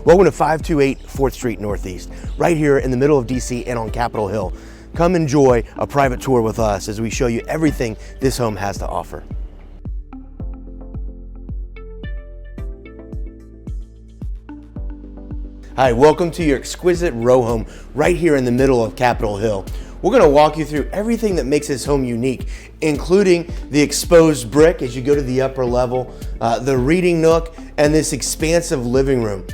Welcome to 528 4th Street Northeast, right here in the middle of DC and on Capitol Hill. Come enjoy a private tour with us as we show you everything this home has to offer. Hi, welcome to your exquisite row home right here in the middle of Capitol Hill. We're going to walk you through everything that makes this home unique, including the exposed brick as you go to the upper level, the reading nook, and this expansive living room.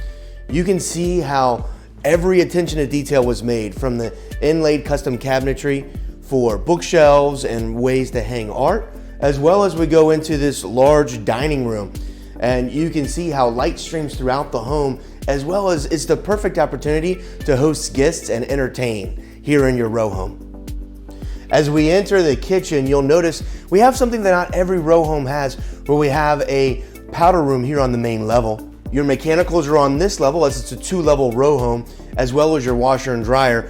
You can see how every attention to detail was made, from the inlaid custom cabinetry for bookshelves and ways to hang art, as well as we go into this large dining room. And you can see how light streams throughout the home, as well as it's the perfect opportunity to host guests and entertain here in your row home. As we enter the kitchen, you'll notice we have something that not every row home has, where we have a powder room here on the main level. Your mechanicals are on this level, as it's a 2-level row home, as well as your washer and dryer.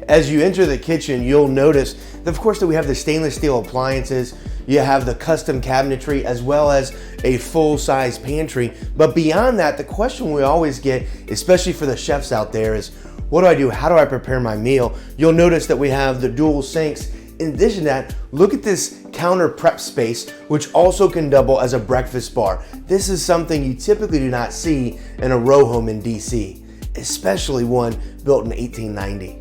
As you enter the kitchen, you'll notice, of course, that we have the stainless steel appliances. You have the custom cabinetry, as well as a full-size pantry. But beyond that, the question we always get, especially for the chefs out there, is what do I do? How do I prepare my meal? You'll notice that we have the dual sinks. In addition to that, look at this counter prep space, which also can double as a breakfast bar. This is something you typically do not see in a row home in DC, especially one built in 1890.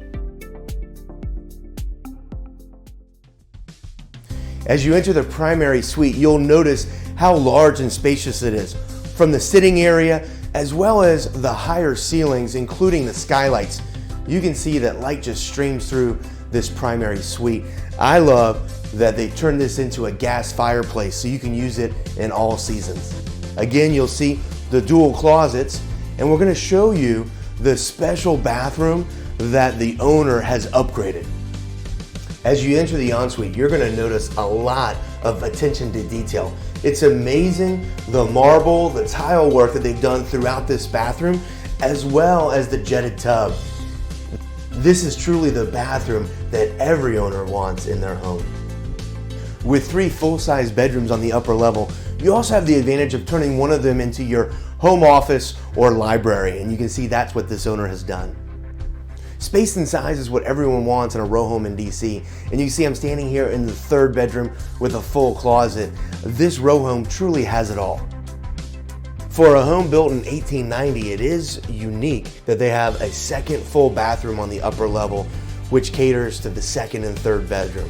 As you enter the primary suite, you'll notice how large and spacious it is, from the sitting area as well as the higher ceilings, including the skylights. You can see that light just streams through this primary suite. I love that they turned this into a gas fireplace so you can use it in all seasons. Again, you'll see the dual closets, and we're going to show you the special bathroom that the owner has upgraded. As you enter the ensuite, you're going to notice a lot of attention to detail. It's amazing the marble, the tile work that they've done throughout this bathroom, as well as the jetted tub. This is truly the bathroom that every owner wants in their home. With 3 full-size bedrooms on the upper level, you also have the advantage of turning one of them into your home office or library, and you can see that's what this owner has done. Space and size is what everyone wants in a row home in DC, and you can see I'm standing here in the 3rd bedroom with a full closet. This row home truly has it all. For a home built in 1890, it is unique that they have a second full bathroom on the upper level, which caters to the 2nd and 3rd bedroom.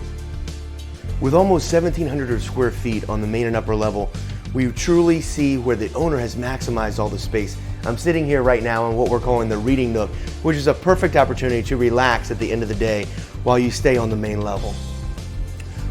With almost 1,700 square feet on the main and upper level, we truly see where the owner has maximized all the space. I'm sitting here right now in what we're calling the reading nook, which is a perfect opportunity to relax at the end of the day while you stay on the main level.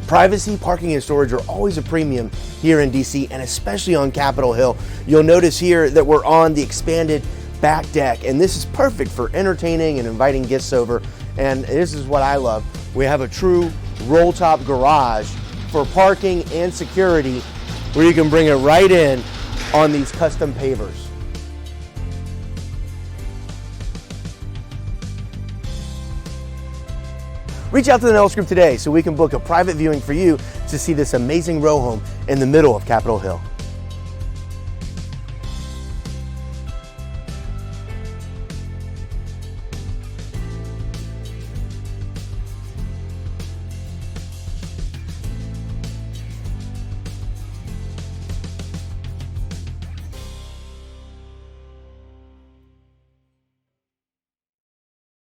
Privacy, parking, and storage are always a premium here in DC, and especially on Capitol Hill. You'll notice here that we're on the expanded back deck, and this is perfect for entertaining and inviting guests over. And this is what I love. We have a true roll-top garage for parking and security, where you can bring it right in on these custom pavers. Reach out to the Nellis Group today so we can book a private viewing for you to see this amazing row home in the middle of Capitol Hill.